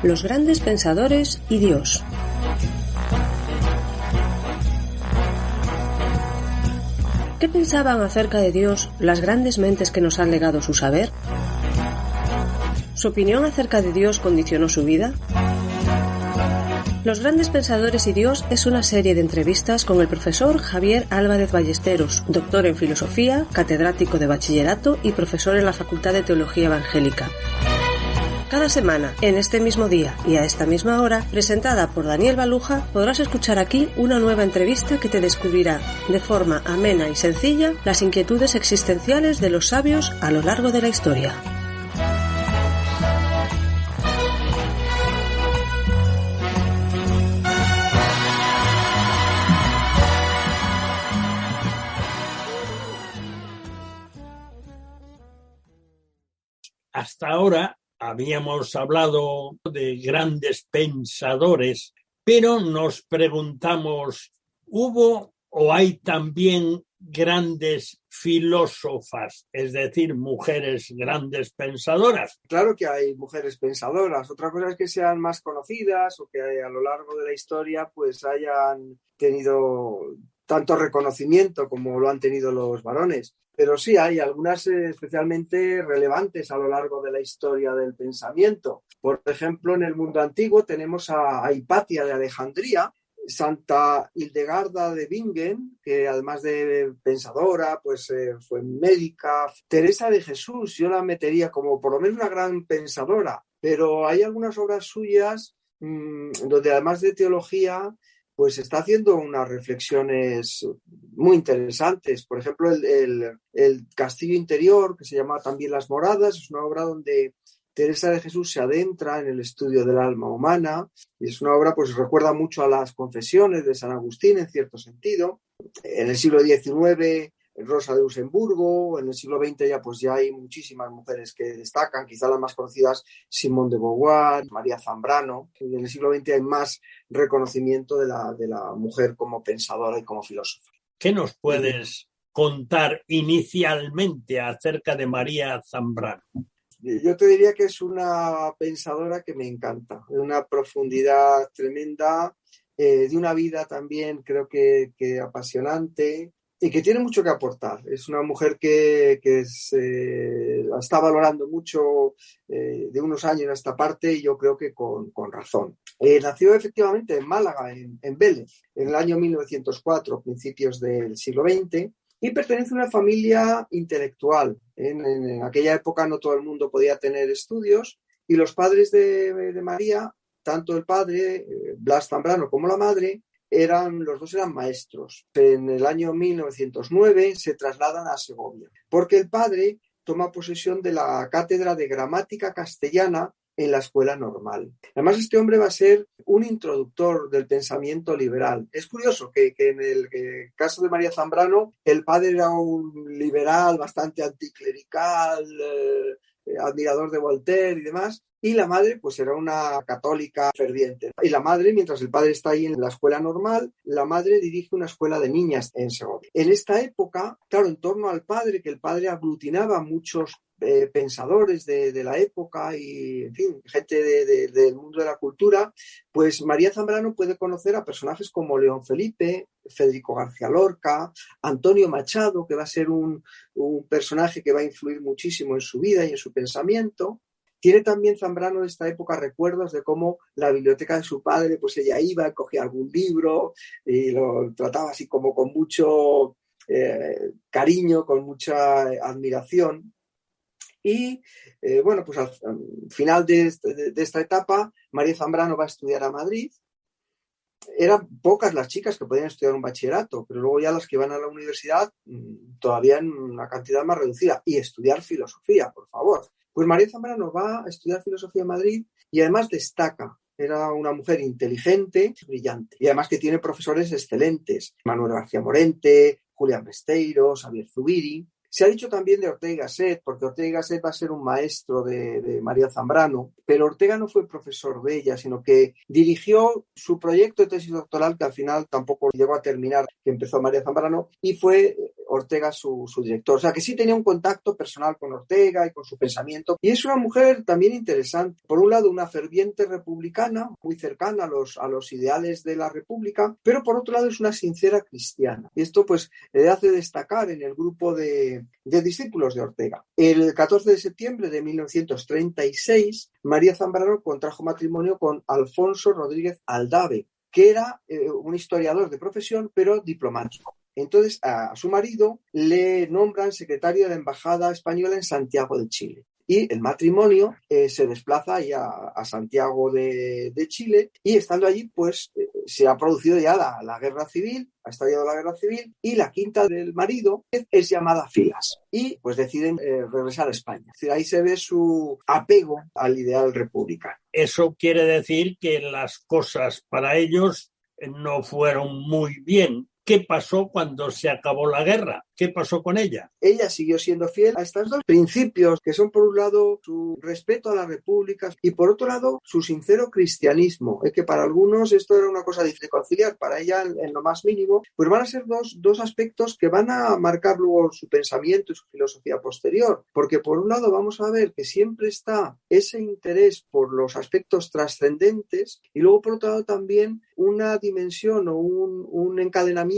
Los grandes pensadores y Dios. ¿Qué pensaban acerca de Dios las grandes mentes que nos han legado su saber? ¿Su opinión acerca de Dios condicionó su vida? Los grandes pensadores y Dios es una serie de entrevistas con el profesor Javier Álvarez Ballesteros, doctor en filosofía, catedrático de bachillerato y profesor en la Facultad de Teología Evangélica. Cada semana, en este mismo día y a esta misma hora, presentada por Daniel Baluja, podrás escuchar aquí una nueva entrevista que te descubrirá, de forma amena y sencilla, las inquietudes existenciales de los sabios a lo largo de la historia. Hasta ahora habíamos hablado de grandes pensadores, pero nos preguntamos, ¿hubo o hay también grandes filósofas, es decir, mujeres grandes pensadoras? Claro que hay mujeres pensadoras. Otra cosa es que sean más conocidas o que a lo largo de la historia pues hayan tenido tanto reconocimiento como lo han tenido los varones. Pero sí hay algunas especialmente relevantes a lo largo de la historia del pensamiento. Por ejemplo, en el mundo antiguo tenemos a Hipatia de Alejandría, Santa Hildegarda de Bingen, que además de pensadora, pues fue médica. Teresa de Jesús, yo la metería como por lo menos una gran pensadora, pero hay algunas obras suyas donde además de teología, pues está haciendo unas reflexiones muy interesantes. Por ejemplo, el Castillo Interior, que se llama también Las Moradas, es una obra donde Teresa de Jesús se adentra en el estudio del alma humana y es una obra, pues recuerda mucho a las Confesiones de San Agustín en cierto sentido. En el siglo XIX, Rosa de Luxemburgo, en el siglo XX ya hay muchísimas mujeres que destacan, quizá las más conocidas, Simone de Beauvoir, María Zambrano. En el siglo XX hay más reconocimiento de la mujer como pensadora y como filósofa. ¿Qué nos puedes contar inicialmente acerca de María Zambrano? Yo te diría que es una pensadora que me encanta, de una profundidad tremenda, de una vida también creo que apasionante y que tiene mucho que aportar. Es una mujer que la está valorando mucho de unos años a esta parte y yo creo que con razón. Nació efectivamente en Málaga, en Vélez, en el año 1904, principios del siglo XX. Y pertenece a una familia intelectual. En aquella época no todo el mundo podía tener estudios y los padres de María, tanto el padre, Blas Zambrano, como la madre, los dos eran maestros. En el año 1909 se trasladan a Segovia, porque el padre toma posesión de la cátedra de gramática castellana en la escuela normal. Además, este hombre va a ser un introductor del pensamiento liberal. Es curioso que en el caso de María Zambrano, el padre era un liberal bastante anticlerical, admirador de Voltaire y demás, y la madre pues era una católica ferviente. Y la madre, mientras el padre está ahí en la escuela normal, la madre dirige una escuela de niñas en Segovia. En esta época, claro, en torno al padre, que el padre aglutinaba muchos pensadores de la época y, en fin, gente del mundo de la cultura, pues María Zambrano puede conocer a personajes como León Felipe, Federico García Lorca, Antonio Machado, que va a ser un personaje que va a influir muchísimo en su vida y en su pensamiento. Tiene también Zambrano de esta época recuerdos de cómo la biblioteca de su padre, pues ella iba, cogía algún libro y lo trataba así como con mucho cariño, con mucha admiración. Y bueno, pues al final de esta etapa, María Zambrano va a estudiar a Madrid. Eran pocas las chicas que podían estudiar un bachillerato, pero luego ya las que van a la universidad todavía en una cantidad más reducida. Y estudiar filosofía, por favor. Pues María Zambrano va a estudiar filosofía en Madrid y además destaca. Era una mujer inteligente, brillante. Y además que tiene profesores excelentes. Manuel García Morente, Julián Besteiro, Xavier Zubiri. Se ha dicho también de Ortega y Gasset, porque Ortega y Gasset va a ser un maestro de María Zambrano, pero Ortega no fue profesor de ella, sino que dirigió su proyecto de tesis doctoral, que al final tampoco llegó a terminar, que empezó María Zambrano, y fue Ortega su director. O sea, que sí tenía un contacto personal con Ortega y con su pensamiento. Y es una mujer también interesante. Por un lado, una ferviente republicana, muy cercana a los ideales de la República, pero por otro lado es una sincera cristiana. Y esto pues le hace destacar en el grupo de discípulos de Ortega. El 14 de septiembre de 1936, María Zambrano contrajo matrimonio con Alfonso Rodríguez Aldave, que era un historiador de profesión, pero diplomático. Entonces, a su marido le nombran secretario de la Embajada Española en Santiago de Chile. Y el matrimonio se desplaza ya a Santiago de Chile, y estando allí, pues se ha producido ya la guerra civil, ha estallado la guerra civil, y la quinta del marido es llamada Filas. Y pues deciden regresar a España. Es decir, ahí se ve su apego al ideal republicano. Eso quiere decir que las cosas para ellos no fueron muy bien. ¿Qué pasó cuando se acabó la guerra? ¿Qué pasó con ella? Ella siguió siendo fiel a estos dos principios, que son por un lado su respeto a las repúblicas y por otro lado su sincero cristianismo. Es que para algunos esto era una cosa difícil de conciliar, para ella en lo más mínimo, pues van a ser dos aspectos que van a marcar luego su pensamiento y su filosofía posterior. Porque por un lado vamos a ver que siempre está ese interés por los aspectos trascendentes y luego por otro lado también una dimensión o un encadenamiento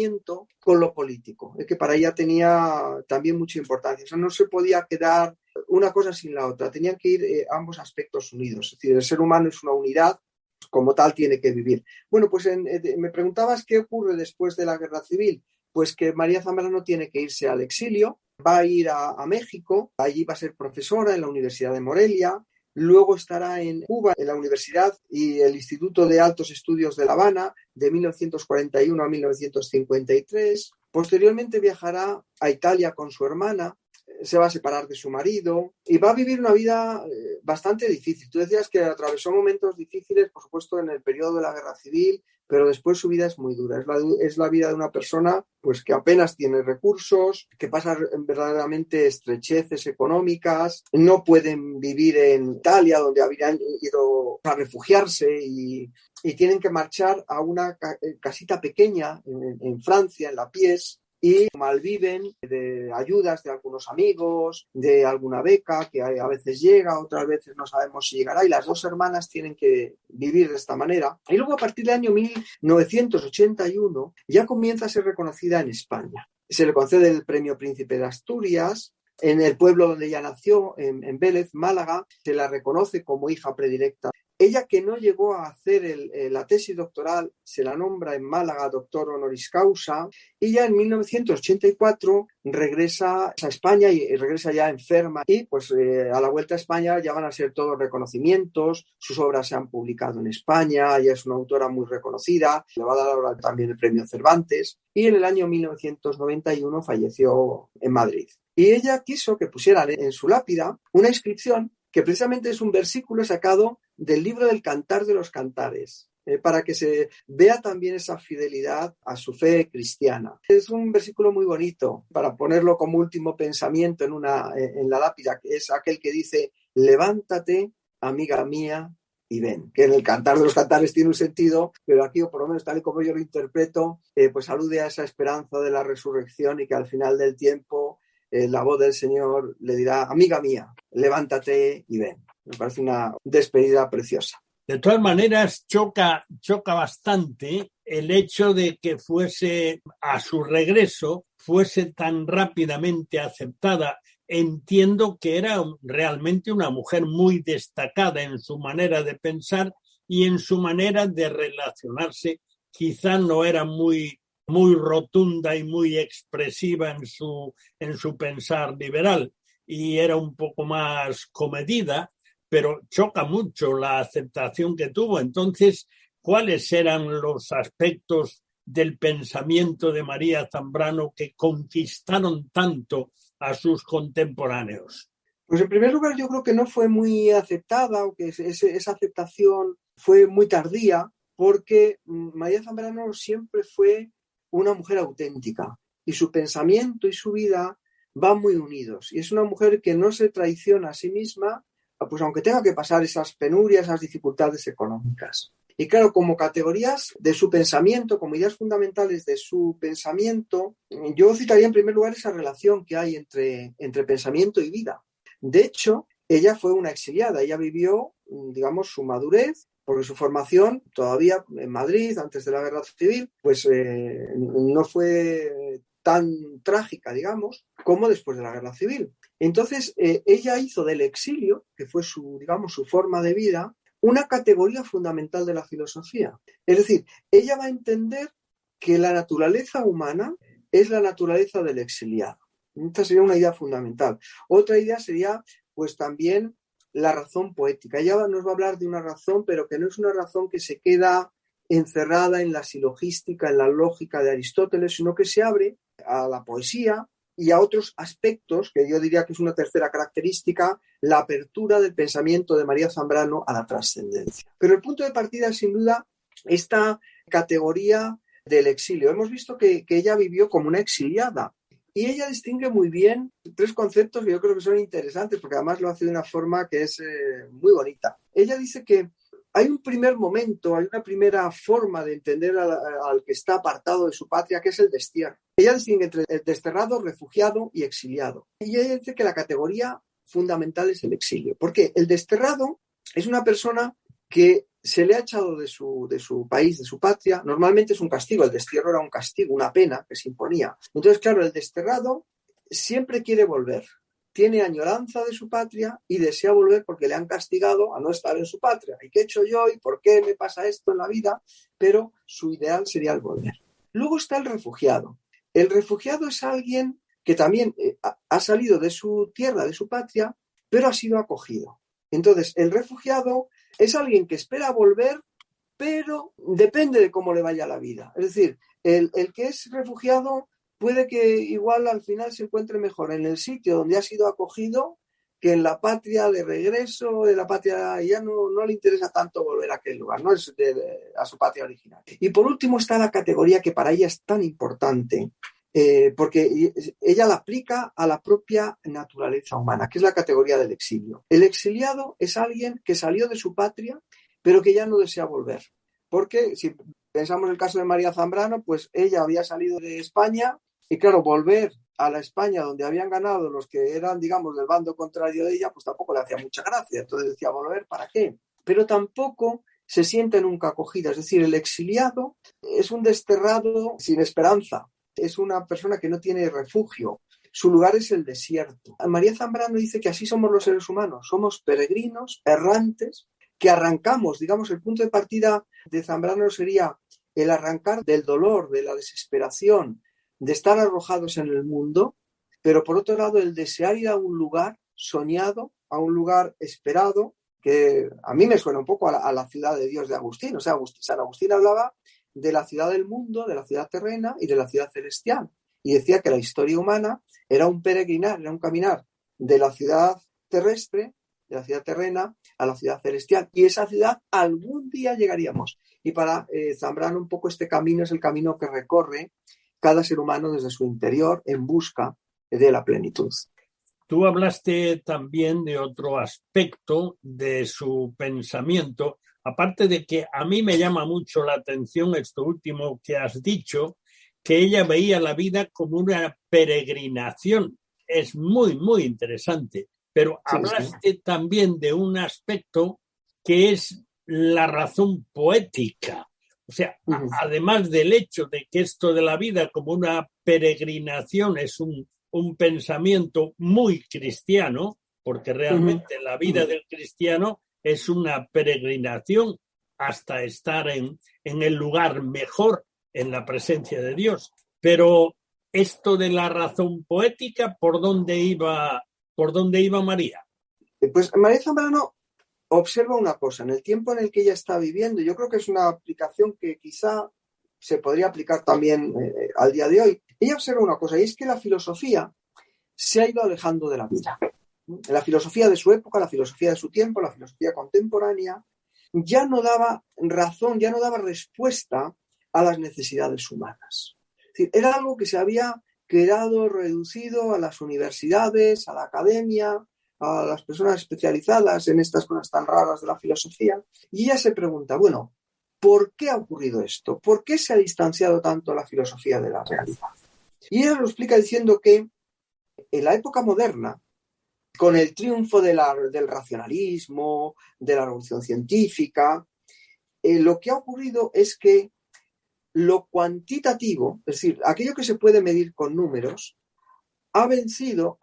con lo político. Es que para ella tenía también mucha importancia. O sea, no se podía quedar una cosa sin la otra. Tenían que ir ambos aspectos unidos. Es decir, el ser humano es una unidad, como tal tiene que vivir. Bueno, pues me preguntabas qué ocurre después de la guerra civil. Pues que María Zambrano tiene que irse al exilio, va a ir a México, allí va a ser profesora en la Universidad de Morelia. Luego estará en Cuba, en la Universidad y el Instituto de Altos Estudios de La Habana, de 1941 a 1953. Posteriormente viajará a Italia con su hermana, se va a separar de su marido y va a vivir una vida bastante difícil. Tú decías que atravesó momentos difíciles, por supuesto, en el periodo de la Guerra Civil, pero después su vida es muy dura. Es la vida de una persona pues, que apenas tiene recursos, que pasa verdaderamente estrecheces económicas, no pueden vivir en Italia, donde habrían ido a refugiarse y tienen que marchar a una casita pequeña en Francia, en La Pièce, y malviven de ayudas de algunos amigos, de alguna beca que a veces llega, otras veces no sabemos si llegará, y las dos hermanas tienen que vivir de esta manera. Y luego a partir del año 1981 ya comienza a ser reconocida en España. Se le concede el Premio Príncipe de Asturias. En el pueblo donde ella nació, en Vélez, Málaga, se la reconoce como hija predilecta. Ella, que no llegó a hacer la tesis doctoral, se la nombra en Málaga doctor honoris causa, y ya en 1984 regresa a España y regresa ya enferma, y pues a la vuelta a España ya van a ser todos reconocimientos. Sus obras se han publicado en España, ella es una autora muy reconocida, le va a dar ahora también el premio Cervantes, y en el año 1991 falleció en Madrid. Y ella quiso que pusieran en su lápida una inscripción que precisamente es un versículo sacado del libro del Cantar de los Cantares, para que se vea también esa fidelidad a su fe cristiana. Es un versículo muy bonito para ponerlo como último pensamiento en la lápida, que es aquel que dice: levántate, amiga mía, y ven. Que en el Cantar de los Cantares tiene un sentido, pero aquí, o por lo menos tal y como yo lo interpreto, pues alude a esa esperanza de la resurrección y que al final del tiempo la voz del Señor le dirá: amiga mía, levántate y ven. Me parece una despedida preciosa. De todas maneras, choca bastante el hecho de que fuese, a su regreso, fuese tan rápidamente aceptada. Entiendo que era realmente una mujer muy destacada en su manera de pensar y en su manera de relacionarse. Quizá no era muy rotunda y muy expresiva en su pensar liberal, y era un poco más comedida, pero choca mucho la aceptación que tuvo. Entonces, ¿cuáles eran los aspectos del pensamiento de María Zambrano que conquistaron tanto a sus contemporáneos? Pues en primer lugar, yo creo que no fue muy aceptada, o que esa aceptación fue muy tardía, porque María Zambrano siempre fue una mujer auténtica y su pensamiento y su vida van muy unidos. Y es una mujer que no se traiciona a sí misma, pues aunque tenga que pasar esas penurias, esas dificultades económicas. Y claro, como categorías de su pensamiento, como ideas fundamentales de su pensamiento, yo citaría en primer lugar esa relación que hay entre pensamiento y vida. De hecho, ella fue una exiliada, ella vivió, digamos, su madurez, porque su formación todavía en Madrid, antes de la Guerra Civil, pues no fue tan trágica, digamos, como después de la Guerra Civil. Entonces, ella hizo del exilio, que fue su, digamos, su forma de vida, una categoría fundamental de la filosofía. Es decir, ella va a entender que la naturaleza humana es la naturaleza del exiliado. Esta sería una idea fundamental. Otra idea sería, pues también, la razón poética. Ella nos va a hablar de una razón, pero que no es una razón que se queda encerrada en la silogística, en la lógica de Aristóteles, sino que se abre a la poesía y a otros aspectos, que yo diría que es una tercera característica, la apertura del pensamiento de María Zambrano a la trascendencia. Pero el punto de partida es, sin duda, esta categoría del exilio. Hemos visto que ella vivió como una exiliada. Y ella distingue muy bien tres conceptos que yo creo que son interesantes, porque además lo hace de una forma que es muy bonita. Ella dice que hay un primer momento, hay una primera forma de entender al que está apartado de su patria, que es el destierro. Ella distingue entre el desterrado, refugiado y exiliado. Y ella dice que la categoría fundamental es el exilio. Porque el desterrado es una persona que se le ha echado de su país, de su patria. Normalmente es un castigo, el destierro era un castigo, una pena que se imponía. Entonces, claro, el desterrado siempre quiere volver. Tiene añoranza de su patria y desea volver porque le han castigado a no estar en su patria. ¿Y qué he hecho yo? ¿Y por qué me pasa esto en la vida? Pero su ideal sería el volver. Luego está el refugiado. El refugiado es alguien que también ha salido de su tierra, de su patria, pero ha sido acogido. Entonces, el refugiado es alguien que espera volver, pero depende de cómo le vaya la vida. Es decir, el que es refugiado puede que igual al final se encuentre mejor en el sitio donde ha sido acogido que en la patria de regreso, de la patria ya no le interesa tanto volver a aquel lugar, no es a su patria original. Y por último está la categoría que para ella es tan importante, porque ella la aplica a la propia naturaleza humana, que es la categoría del exilio. El exiliado es alguien que salió de su patria, pero que ya no desea volver. Porque si pensamos el caso de María Zambrano, pues ella había salido de España y claro, volver a la España donde habían ganado los que eran, digamos, del bando contrario de ella, pues tampoco le hacía mucha gracia. Entonces decía, ¿volver para qué? Pero tampoco se siente nunca acogida. Es decir, el exiliado es un desterrado sin esperanza. Es una persona que no tiene refugio. Su lugar es el desierto. María Zambrano dice que así somos los seres humanos. Somos peregrinos, errantes, que arrancamos, digamos, el punto de partida de Zambrano sería el arrancar del dolor, de la desesperación, de estar arrojados en el mundo, pero por otro lado el desear ir a un lugar soñado, a un lugar esperado, que a mí me suena un poco a la ciudad de Dios de Agustín. O sea, San Agustín hablaba de la ciudad del mundo, de la ciudad terrena y de la ciudad celestial. Y decía que la historia humana era un peregrinar, era un caminar de la ciudad terrestre, de la ciudad terrena a la ciudad celestial. Y esa ciudad algún día llegaríamos. Y para Zambrano un poco este camino es el camino que recorre cada ser humano desde su interior en busca de la plenitud. Tú hablaste también de otro aspecto de su pensamiento, aparte de que a mí me llama mucho la atención esto último que has dicho, que ella veía la vida como una peregrinación. Es muy, muy interesante. Pero hablaste también de un aspecto que es la razón poética. O sea, además del hecho de que esto de la vida como una peregrinación es un pensamiento muy cristiano, porque realmente la vida del cristiano es una peregrinación hasta estar en el lugar mejor, en la presencia de Dios. Pero esto de la razón poética, ¿por dónde iba María? Pues María Zambrano observa una cosa, en el tiempo en el que ella está viviendo, yo creo que es una aplicación que quizá se podría aplicar también al día de hoy. Ella observa una cosa, y es que la filosofía se ha ido alejando de la vida. La filosofía de su época, la filosofía de su tiempo, la filosofía contemporánea, ya no daba razón, ya no daba respuesta a las necesidades humanas. Es decir, era algo que se había quedado reducido a las universidades, a la academia, a las personas especializadas en estas cosas tan raras de la filosofía. Y ella se pregunta, bueno, ¿por qué ha ocurrido esto? ¿Por qué se ha distanciado tanto la filosofía de la realidad? Y ella lo explica diciendo que en la época moderna, con el triunfo del racionalismo, de la revolución científica, lo que ha ocurrido es que lo cuantitativo, es decir, aquello que se puede medir con números, ha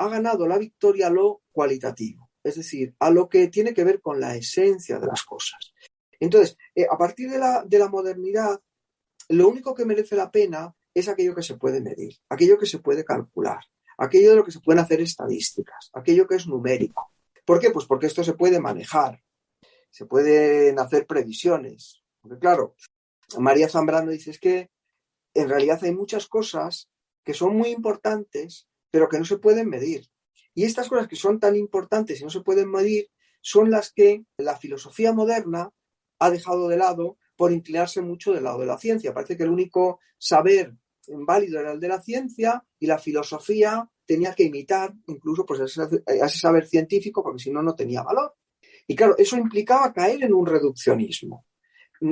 ganado la victoria a lo cualitativo, es decir, a lo que tiene que ver con la esencia de las cosas. Entonces, a partir de la modernidad, lo único que merece la pena es aquello que se puede medir, aquello que se puede calcular, aquello de lo que se pueden hacer estadísticas, aquello que es numérico. ¿Por qué? Pues porque esto se puede manejar, se pueden hacer previsiones. Porque claro, María Zambrano dice es que en realidad hay muchas cosas que son muy importantes, pero que no se pueden medir. Y estas cosas que son tan importantes y no se pueden medir son las que la filosofía moderna ha dejado de lado por inclinarse mucho del lado de la ciencia. Parece que el único saber válido era el de la ciencia y la filosofía tenía que imitar incluso pues, ese saber científico porque si no, no tenía valor. Y claro, eso implicaba caer en un reduccionismo.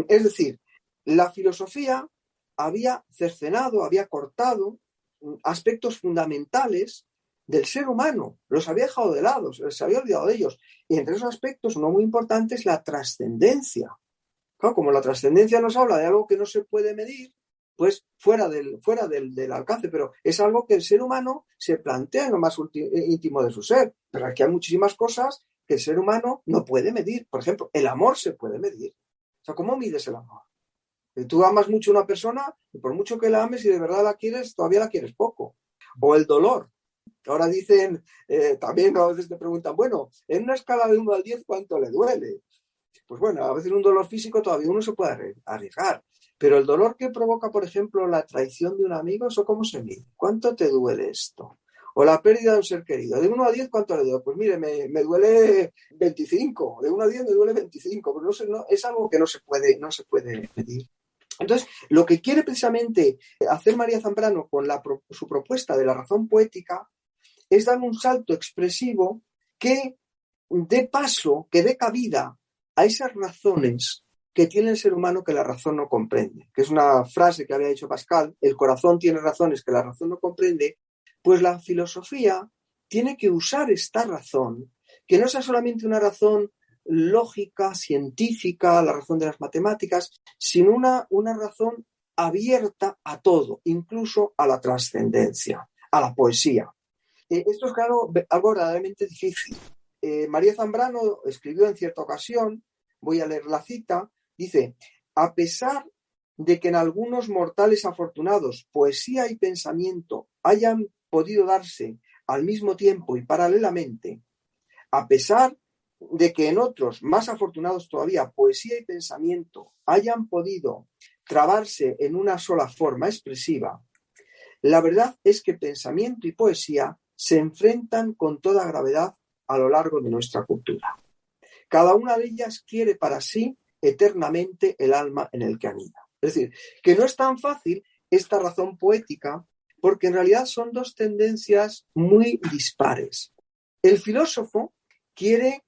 Es decir, la filosofía había cercenado, había cortado aspectos fundamentales del ser humano, los había dejado de lado, se había olvidado de ellos. Y entre esos aspectos, uno muy importante es la trascendencia. Claro, como la trascendencia nos habla de algo que no se puede medir, pues fuera del alcance, pero es algo que el ser humano se plantea en lo más íntimo de su ser. Pero aquí hay muchísimas cosas que el ser humano no puede medir. Por ejemplo, el amor se puede medir. O sea, ¿cómo mides el amor? Tú amas mucho a una persona y por mucho que la ames y de verdad la quieres, todavía la quieres poco. O el dolor. Ahora dicen, también a veces te preguntan, bueno, en una escala de 1 al 10, ¿cuánto le duele? Pues bueno, a veces un dolor físico todavía uno se puede arriesgar. Pero el dolor que provoca, por ejemplo, la traición de un amigo, ¿eso cómo se mide? ¿Cuánto te duele esto? O la pérdida de un ser querido. De 1 a 10, ¿cuánto le duele? Pues mire, me duele 25. De 1 a 10 me duele 25. Pero es algo que no se puede medir. Entonces, lo que quiere precisamente hacer María Zambrano con su propuesta de la razón poética es dar un salto expresivo que dé paso, que dé cabida a esas razones que tiene el ser humano que la razón no comprende. Que es una frase que había dicho Pascal, el corazón tiene razones que la razón no comprende, pues la filosofía tiene que usar esta razón, que no sea solamente una razón lógica, científica, la razón de las matemáticas, sino una razón abierta a todo, incluso a la trascendencia, a la poesía. Esto es, claro, algo verdaderamente difícil. María Zambrano escribió en cierta ocasión, voy a leer la cita, dice, a pesar de que en algunos mortales afortunados poesía y pensamiento hayan podido darse al mismo tiempo y paralelamente, a pesar de que en otros, más afortunados todavía, poesía y pensamiento hayan podido trabarse en una sola forma expresiva, la verdad es que pensamiento y poesía se enfrentan con toda gravedad a lo largo de nuestra cultura. Cada una de ellas quiere para sí eternamente el alma en el que anida. Es decir, que no es tan fácil esta razón poética porque en realidad son dos tendencias muy dispares. El filósofo quiere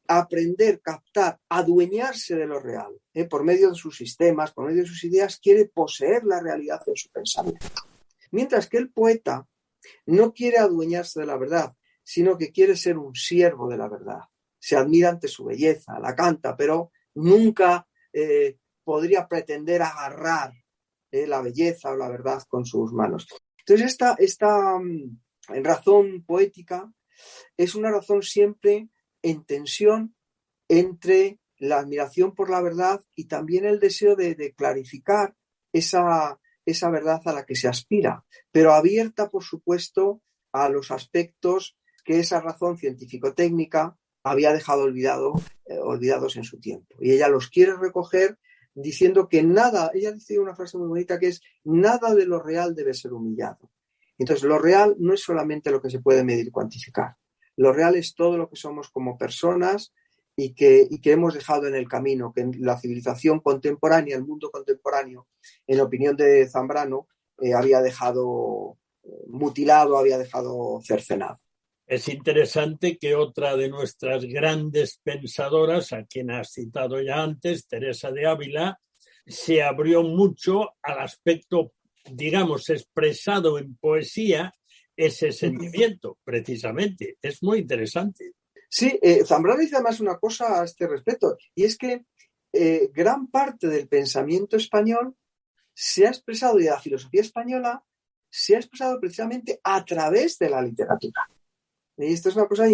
aprender, captar, adueñarse de lo real. Por medio de sus sistemas, por medio de sus ideas, quiere poseer la realidad en su pensamiento. Mientras que el poeta no quiere adueñarse de la verdad, sino que quiere ser un siervo de la verdad. Se admira ante su belleza, la canta, pero nunca podría pretender agarrar la belleza o la verdad con sus manos. Entonces, esta razón poética es una razón siempre en tensión entre la admiración por la verdad y también el deseo de clarificar esa verdad a la que se aspira, pero abierta, por supuesto, a los aspectos que esa razón científico-técnica había dejado olvidados en su tiempo. Y ella los quiere recoger diciendo que nada, ella dice una frase muy bonita que es, nada de lo real debe ser humillado. Entonces, lo real no es solamente lo que se puede medir y cuantificar. Lo real es todo lo que somos como personas y que hemos dejado en el camino, que en la civilización contemporánea, el mundo contemporáneo, en opinión de Zambrano, había dejado mutilado, había dejado cercenado. Es interesante que otra de nuestras grandes pensadoras, a quien has citado ya antes, Teresa de Ávila, se abrió mucho al aspecto, digamos, expresado en poesía, ese sentimiento, precisamente. Es muy interesante. Sí, Zambrano dice además una cosa a este respecto, y es que gran parte del pensamiento español se ha expresado, y de la filosofía española se ha expresado precisamente a través de la literatura. Y esto es una cosa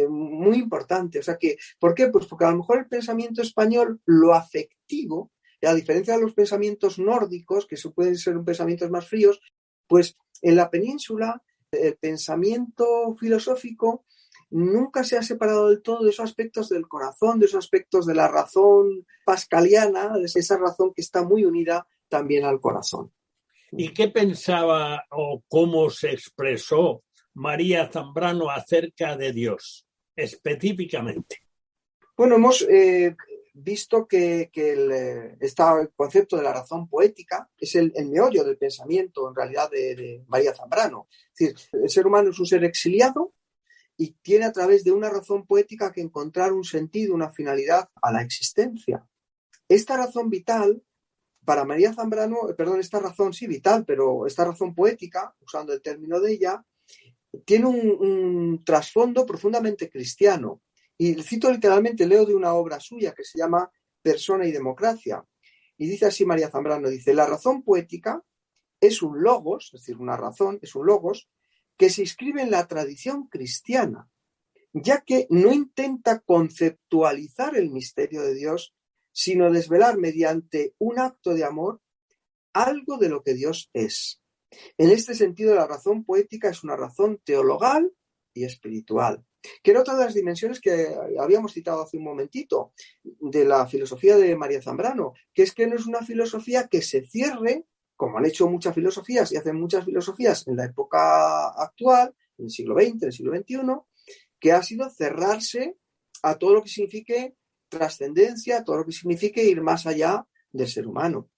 muy importante. O sea que, ¿por qué? Pues porque a lo mejor el pensamiento español, lo afectivo, a diferencia de los pensamientos nórdicos, que pueden ser pensamientos más fríos, pues en la península el pensamiento filosófico nunca se ha separado del todo de esos aspectos del corazón, de esos aspectos de la razón pascaliana, de esa razón que está muy unida también al corazón. ¿Y qué pensaba o cómo se expresó María Zambrano acerca de Dios, específicamente? Bueno, hemos visto que el concepto de la razón poética es el meollo del pensamiento, en realidad, de María Zambrano. Es decir, el ser humano es un ser exiliado y tiene a través de una razón poética que encontrar un sentido, una finalidad a la existencia. Esta razón vital, para María Zambrano, esta razón sí vital, pero esta razón poética, usando el término de ella, tiene un trasfondo profundamente cristiano. Y cito literalmente, leo de una obra suya que se llama Persona y Democracia. Y dice así María Zambrano, dice, la razón poética es un logos, es decir, una razón, es un logos, que se inscribe en la tradición cristiana, ya que no intenta conceptualizar el misterio de Dios, sino desvelar mediante un acto de amor algo de lo que Dios es. En este sentido, la razón poética es una razón teologal y espiritual, que era otra de las dimensiones que habíamos citado hace un momentito de la filosofía de María Zambrano, que es que no es una filosofía que se cierre, como han hecho muchas filosofías y hacen muchas filosofías en la época actual, en el siglo XX, en el siglo XXI, que ha sido cerrarse a todo lo que signifique trascendencia, a todo lo que signifique ir más allá del ser humano.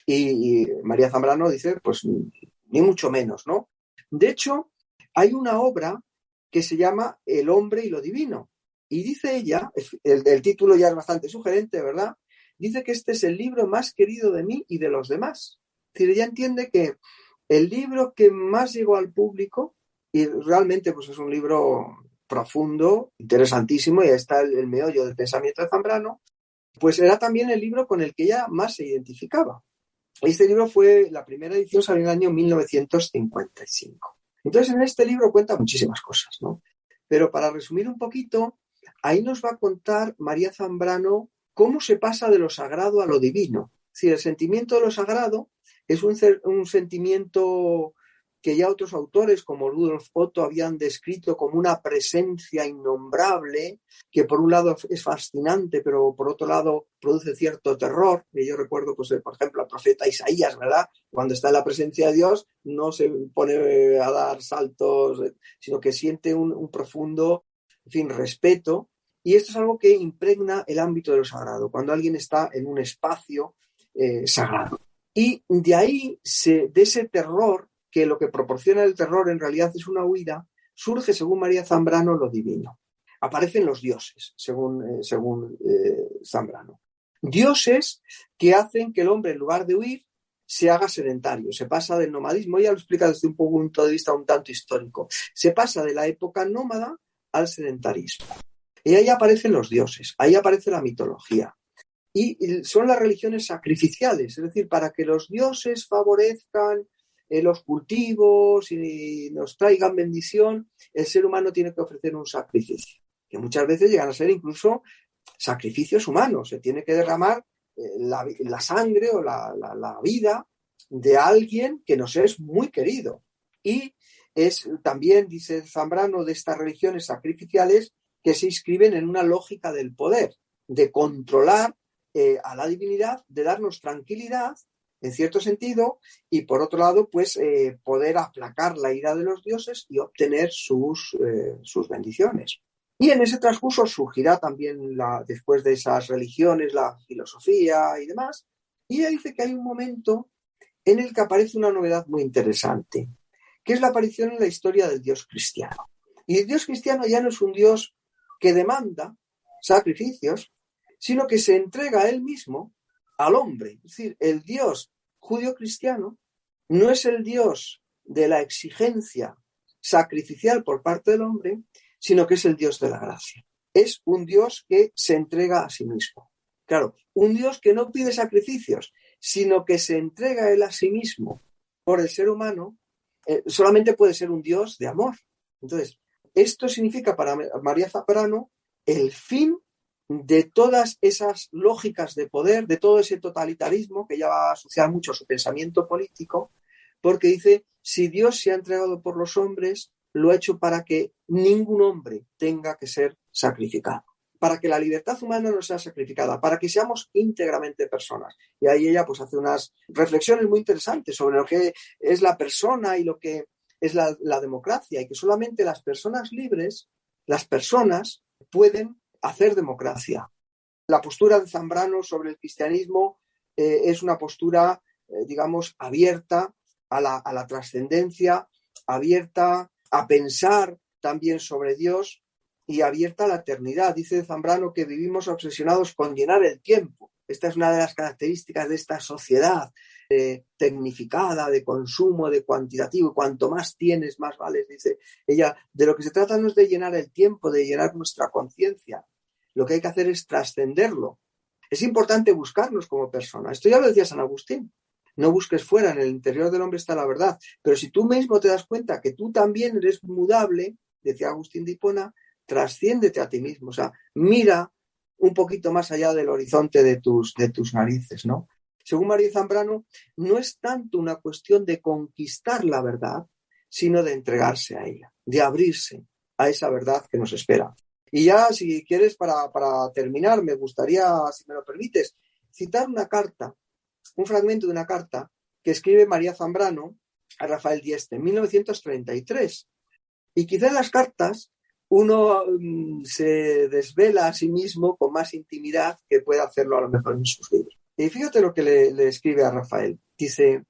Y María Zambrano dice, pues ni mucho menos, ¿no? De hecho, hay una obra que se llama El hombre y lo divino. Y dice ella, el título ya es bastante sugerente, ¿verdad? Dice que este es el libro más querido de mí y de los demás. Es decir, ella entiende que el libro que más llegó al público, y realmente pues es un libro profundo, interesantísimo, y ahí está el meollo del pensamiento de Zambrano, pues era también el libro con el que ella más se identificaba. Este libro la primera edición salió en el año 1955. Entonces, en este libro cuenta muchísimas cosas, ¿no? Pero para resumir un poquito, ahí nos va a contar María Zambrano cómo se pasa de lo sagrado a lo divino. Es decir, el sentimiento de lo sagrado es un sentimiento que ya otros autores como Rudolf Otto habían descrito como una presencia innombrable, que por un lado es fascinante, pero por otro lado produce cierto terror. Y yo recuerdo, pues, por ejemplo, al profeta Isaías, ¿verdad? Cuando está en la presencia de Dios, no se pone a dar saltos, sino que siente un profundo, en fin, respeto. Y esto es algo que impregna el ámbito de lo sagrado, cuando alguien está en un espacio sagrado. Y de ahí, de ese terror, que lo que proporciona el terror en realidad es una huida, surge, según María Zambrano, lo divino. Aparecen los dioses, según Zambrano. Dioses que hacen que el hombre, en lugar de huir, se haga sedentario, se pasa del nomadismo, ya lo explica desde un punto de vista un tanto histórico, se pasa de la época nómada al sedentarismo. Y ahí aparecen los dioses, ahí aparece la mitología. Y son las religiones sacrificiales, es decir, para que los dioses favorezcan los cultivos y nos traigan bendición, el ser humano tiene que ofrecer un sacrificio, que muchas veces llegan a ser incluso sacrificios humanos. Se tiene que derramar la sangre o la vida de alguien que nos es muy querido. Y es también, dice Zambrano, de estas religiones sacrificiales que se inscriben en una lógica del poder, de controlar a la divinidad, de darnos tranquilidad, en cierto sentido, y por otro lado, pues poder aplacar la ira de los dioses y obtener sus bendiciones. Y en ese transcurso surgirá también, después de esas religiones, la filosofía y demás. Y ella dice que hay un momento en el que aparece una novedad muy interesante, que es la aparición en la historia del Dios cristiano. Y el Dios cristiano ya no es un Dios que demanda sacrificios, sino que se entrega a él mismo al hombre. Es decir, el Dios judío-cristiano no es el Dios de la exigencia sacrificial por parte del hombre, sino que es el Dios de la gracia. Es un Dios que se entrega a sí mismo. Claro, un Dios que no pide sacrificios, sino que se entrega él a sí mismo por el ser humano, solamente puede ser un Dios de amor. Entonces, esto significa para María Zambrano el fin de todas esas lógicas de poder, de todo ese totalitarismo que ya va a asociar mucho a su pensamiento político, porque dice, si Dios se ha entregado por los hombres, lo ha hecho para que ningún hombre tenga que ser sacrificado, para que la libertad humana no sea sacrificada, para que seamos íntegramente personas. Y ahí ella pues hace unas reflexiones muy interesantes sobre lo que es la persona y lo que es la democracia, y que solamente las personas libres, las personas, pueden hacer democracia. La postura de Zambrano sobre el cristianismo es una postura, digamos, abierta a la trascendencia, abierta a pensar también sobre Dios y abierta a la eternidad. Dice Zambrano que vivimos obsesionados con llenar el tiempo. Esta es una de las características de esta sociedad tecnificada, de consumo, de cuantitativo. Cuanto más tienes, más vales, dice ella. De lo que se trata no es de llenar el tiempo, de llenar nuestra conciencia. Lo que hay que hacer es trascenderlo. Es importante buscarnos como personas. Esto ya lo decía San Agustín. No busques fuera, en el interior del hombre está la verdad. Pero si tú mismo te das cuenta que tú también eres mudable, decía Agustín de Hipona, trasciéndete a ti mismo. O sea, mira un poquito más allá del horizonte de tus narices, ¿no? Según María Zambrano, no es tanto una cuestión de conquistar la verdad, sino de entregarse a ella, de abrirse a esa verdad que nos espera. Y ya, si quieres, para terminar, me gustaría, si me lo permites, citar una carta, un fragmento de una carta que escribe María Zambrano a Rafael Dieste en 1933. Y quizá en las cartas uno se desvela a sí mismo con más intimidad que puede hacerlo a lo mejor en sus libros. Y fíjate lo que le escribe a Rafael. Dice,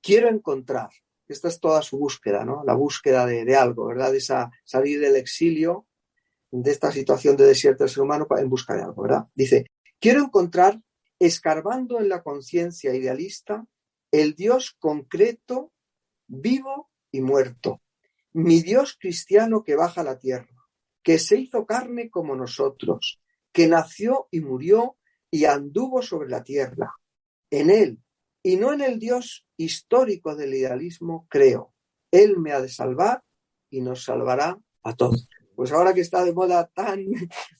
quiero encontrar, esta es toda su búsqueda, ¿no? La búsqueda de algo, ¿verdad? De salir del exilio, de esta situación de desierto del ser humano en busca de algo, ¿verdad? Dice, quiero encontrar, escarbando en la conciencia idealista, el Dios concreto, vivo y muerto. Mi Dios cristiano que baja a la tierra, que se hizo carne como nosotros, que nació y murió y anduvo sobre la tierra. En Él, y no en el Dios histórico del idealismo, creo. Él me ha de salvar y nos salvará a todos. Pues ahora que está de moda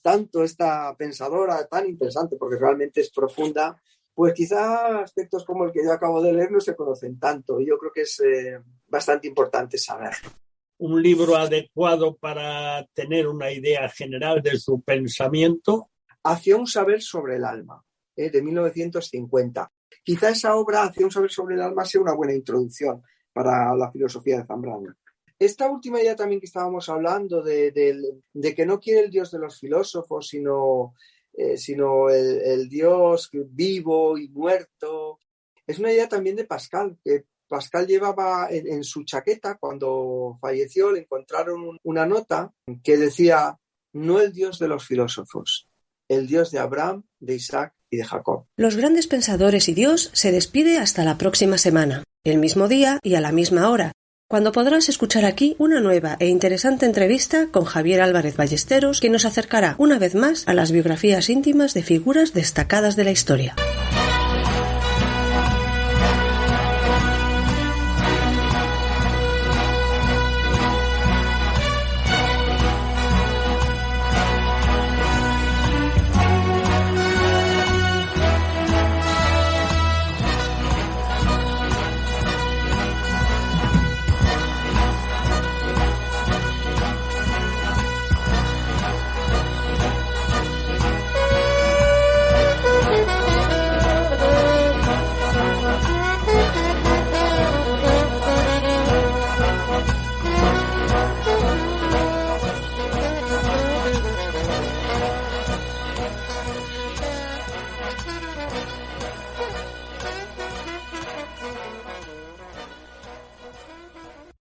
tanto esta pensadora, tan interesante, porque realmente es profunda, pues quizá aspectos como el que yo acabo de leer no se conocen tanto. Y yo creo que es bastante importante saberlo. Un libro adecuado para tener una idea general de su pensamiento. Hacia un saber sobre el alma, de 1950. Quizá esa obra, Hacia un saber sobre el alma, sea una buena introducción para la filosofía de Zambrano. Esta última idea también que estábamos hablando de que no quiere el Dios de los filósofos, sino el Dios vivo y muerto, es una idea también de Pascal, que Pascal llevaba en su chaqueta. Cuando falleció le encontraron una nota que decía, no el Dios de los filósofos, el Dios de Abraham, de Isaac y de Jacob. Los grandes pensadores y Dios se despide hasta la próxima semana, el mismo día y a la misma hora, cuando podrás escuchar aquí una nueva e interesante entrevista con Javier Álvarez Ballesteros, que nos acercará una vez más a las biografías íntimas de figuras destacadas de la historia.